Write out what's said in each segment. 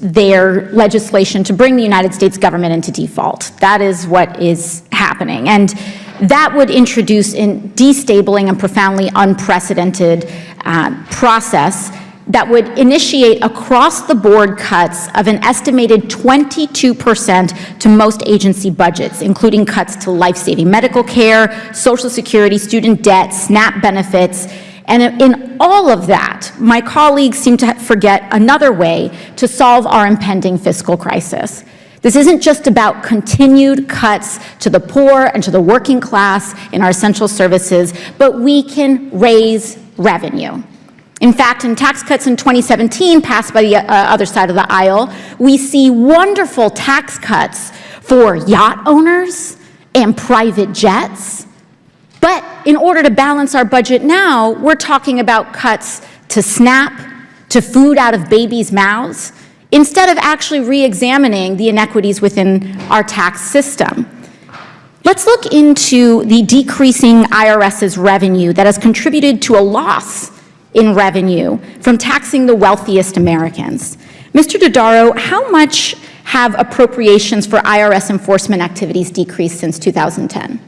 their legislation to bring the United States government into default. That is what is happening. And that would introduce a destabling and profoundly unprecedented process that would initiate across-the-board cuts of an estimated 22% to most agency budgets, including cuts to life-saving medical care, Social Security, student debt, SNAP benefits. And in all of that, my colleagues seem to forget another way to solve our impending fiscal crisis. This isn't just about continued cuts to the poor and to the working class in our essential services, but we can raise revenue. In fact, in tax cuts in 2017 passed by the other side of the aisle, we see wonderful tax cuts for yacht owners and private jets. But in order to balance our budget now, we're talking about cuts to SNAP, to food out of babies' mouths, instead of actually re-examining the inequities within our tax system. Let's look into the decreasing IRS's revenue that has contributed to a loss in revenue from taxing the wealthiest Americans. Mr. Dodaro, how much have appropriations for IRS enforcement activities decreased since 2010?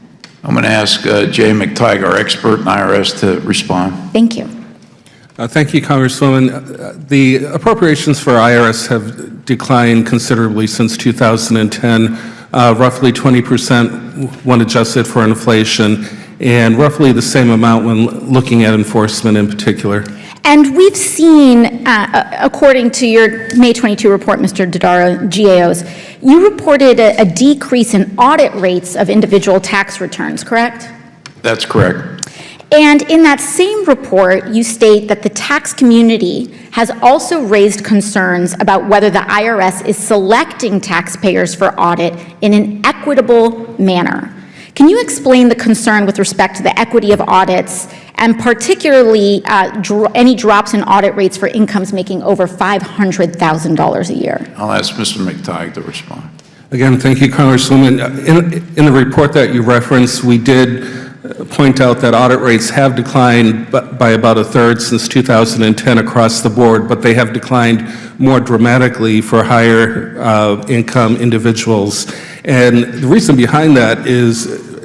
I'm going to ask Jay McTighe, our expert in IRS, to respond. Thank you. Thank you, Congresswoman. The appropriations for IRS have declined considerably since 2010, roughly 20% when adjusted for inflation, and roughly the same amount when looking at enforcement in particular. And we've seen, according to your May 22 report, Mr. Dodaro, GAOs, you reported a decrease in audit rates of individual tax returns, correct? That's correct. And in that same report, you state that the tax community has also raised concerns about whether the IRS is selecting taxpayers for audit in an equitable manner. Can you explain the concern with respect to the equity of audits and particularly any drops in audit rates for incomes making over $500,000 a year? I'll ask Mr. McTighe to respond. Again, thank you, Congresswoman. In the report that you referenced, we did point out that audit rates have declined by about a third since 2010 across the board, but they have declined more dramatically for higher income individuals. And the reason behind that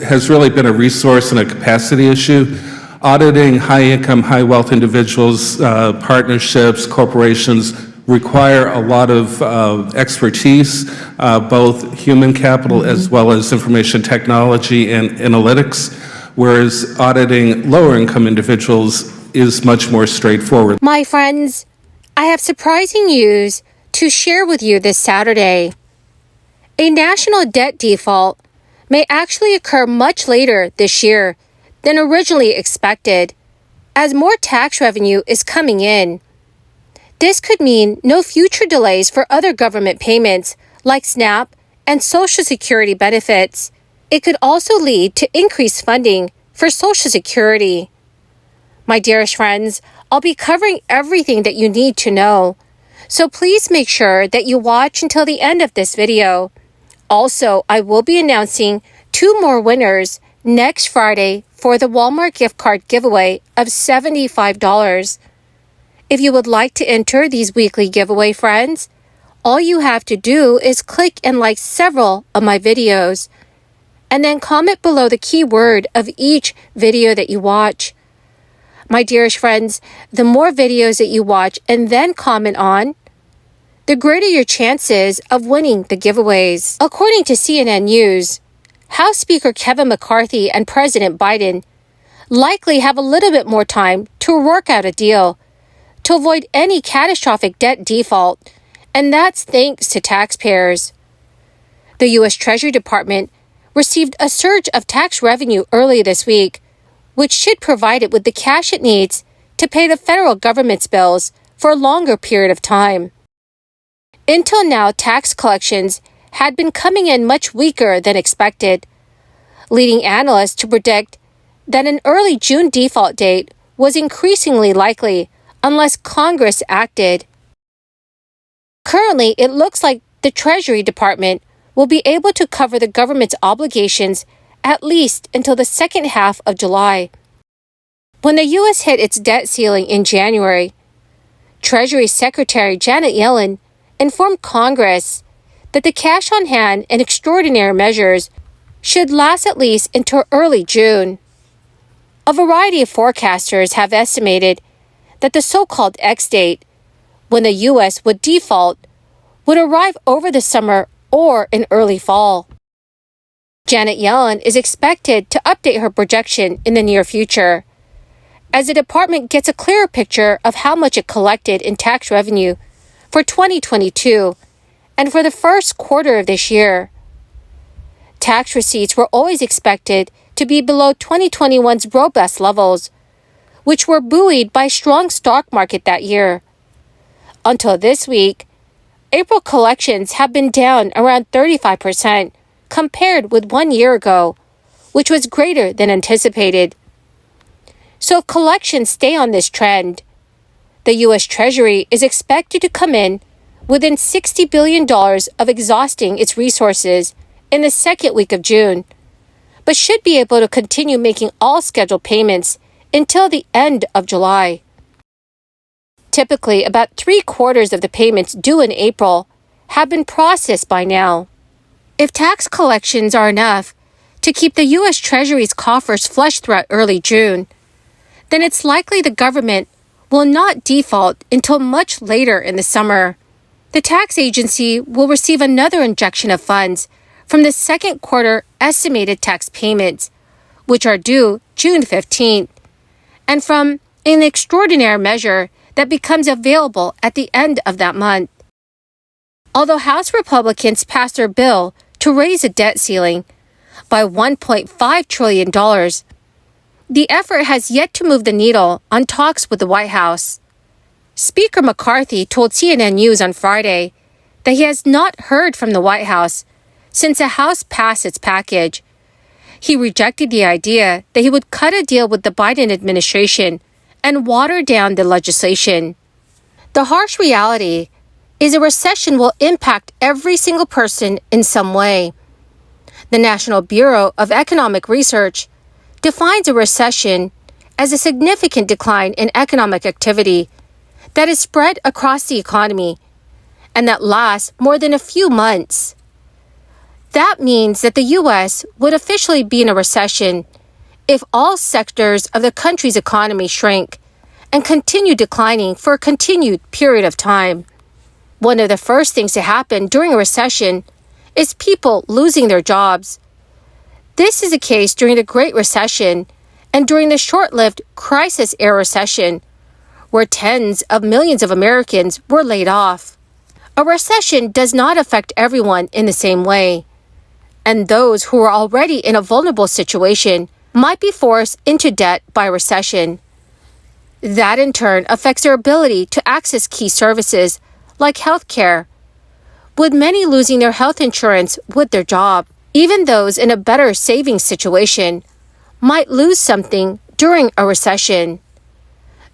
has really been a resource and a capacity issue. Auditing high-income, high-wealth individuals, partnerships, corporations require a lot of expertise, both human capital as well as information technology and analytics, whereas auditing lower-income individuals is much more straightforward. My friends, I have surprising news to share with you this Saturday. A national debt default may actually occur much later this year than originally expected, as more tax revenue is coming in. This could mean no future delays for other government payments like SNAP and Social Security benefits. It could also lead to increased funding for Social Security. My dearest friends, I'll be covering everything that you need to know, so please make sure that you watch until the end of this video. Also, I will be announcing 2 more winners next Friday for the Walmart gift card giveaway of $75. If you would like to enter these weekly giveaway, friends, all you have to do is click and like several of my videos, and then comment below the keyword of each video that you watch. My dearest friends, the more videos that you watch and then comment on, the greater your chances of winning the giveaways. According to CNN News, House Speaker Kevin McCarthy and President Biden likely have a little bit more time to work out a deal to avoid any catastrophic debt default, and that's thanks to taxpayers. The U.S. Treasury Department received a surge of tax revenue early this week, which should provide it with the cash it needs to pay the federal government's bills for a longer period of time. Until now, tax collections had been coming in much weaker than expected, leading analysts to predict that an early June default date was increasingly likely unless Congress acted. Currently, it looks like the Treasury Department will be able to cover the government's obligations at least until the second half of July. When the U.S. hit its debt ceiling in January, Treasury Secretary Janet Yellen informed Congress that the cash on hand and extraordinary measures should last at least until early June. A variety of forecasters have estimated that the so-called X date, when the U.S. would default, would arrive over the summer or in early fall. Janet Yellen is expected to update her projection in the near future, as the department gets a clearer picture of how much it collected in tax revenue for 2022 and for the first quarter of this year. Tax receipts were always expected to be below 2021's robust levels, which were buoyed by a strong stock market that year. Until this week, April collections have been down around 35% compared with 1 year ago, which was greater than anticipated. So if collections stay on this trend, the U.S. Treasury is expected to come in within $60 billion of exhausting its resources in the second week of June, but should be able to continue making all scheduled payments until the end of July. Typically, about 3/4 of the payments due in April have been processed by now. If tax collections are enough to keep the U.S. Treasury's coffers flush throughout early June, then it's likely the government will not default until much later in the summer. The tax agency will receive another injection of funds from the second quarter estimated tax payments, which are due June 15th, and from an extraordinary measure that becomes available at the end of that month. Although House Republicans passed their bill to raise the debt ceiling by $1.5 trillion, the effort has yet to move the needle on talks with the White House. Speaker McCarthy told CNN News on Friday that he has not heard from the White House since the House passed its package. He rejected the idea that he would cut a deal with the Biden administration and water down the legislation. The harsh reality is a recession will impact every single person in some way. The National Bureau of Economic Research defines a recession as a significant decline in economic activity that is spread across the economy and that lasts more than a few months. That means that the U.S. would officially be in a recession if all sectors of the country's economy shrink and continue declining for a continued period of time. One of the first things to happen during a recession is people losing their jobs. This is the case during the Great Recession and during the short-lived crisis-era recession, where tens of millions of Americans were laid off. A recession does not affect everyone in the same way, and those who are already in a vulnerable situation might be forced into debt by recession. That in turn affects their ability to access key services like healthcare, with many losing their health insurance with their job. Even those in a better savings situation might lose something during a recession.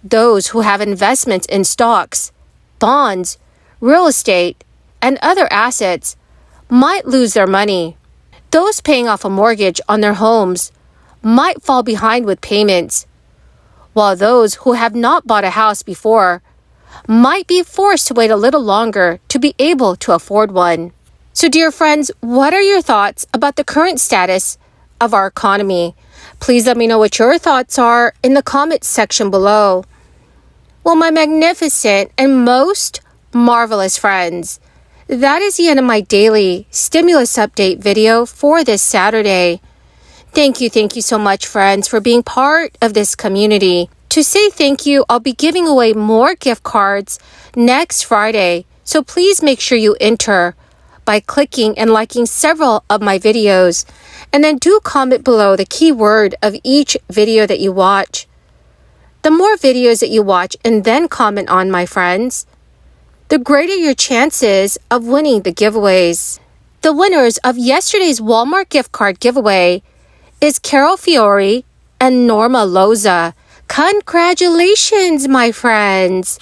Those who have investments in stocks, bonds, real estate, and other assets might lose their money. Those paying off a mortgage on their homes might fall behind with payments, while those who have not bought a house before might be forced to wait a little longer to be able to afford one. So, dear friends, what are your thoughts about the current status of our economy? Please let me know what your thoughts are in the comments section below. Well, my magnificent and most marvelous friends, that is the end of my daily stimulus update video for this Saturday. Thank you so much, friends, for being part of this community. To say thank you, I'll be giving away more gift cards next Friday, so please make sure you enter by clicking and liking several of my videos, and then do comment below the keyword of each video that you watch. The more videos that you watch and then comment on, my friends, the greater your chances of winning the giveaways. The winners of yesterday's Walmart gift card giveaway is Carol Fiore and Norma Loza. Congratulations, my friends!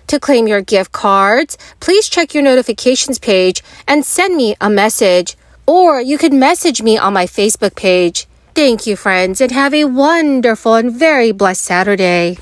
To claim your gift cards, please check your notifications page and send me a message, or you can message me on my Facebook page. Thank you, friends, and have a wonderful and very blessed Saturday.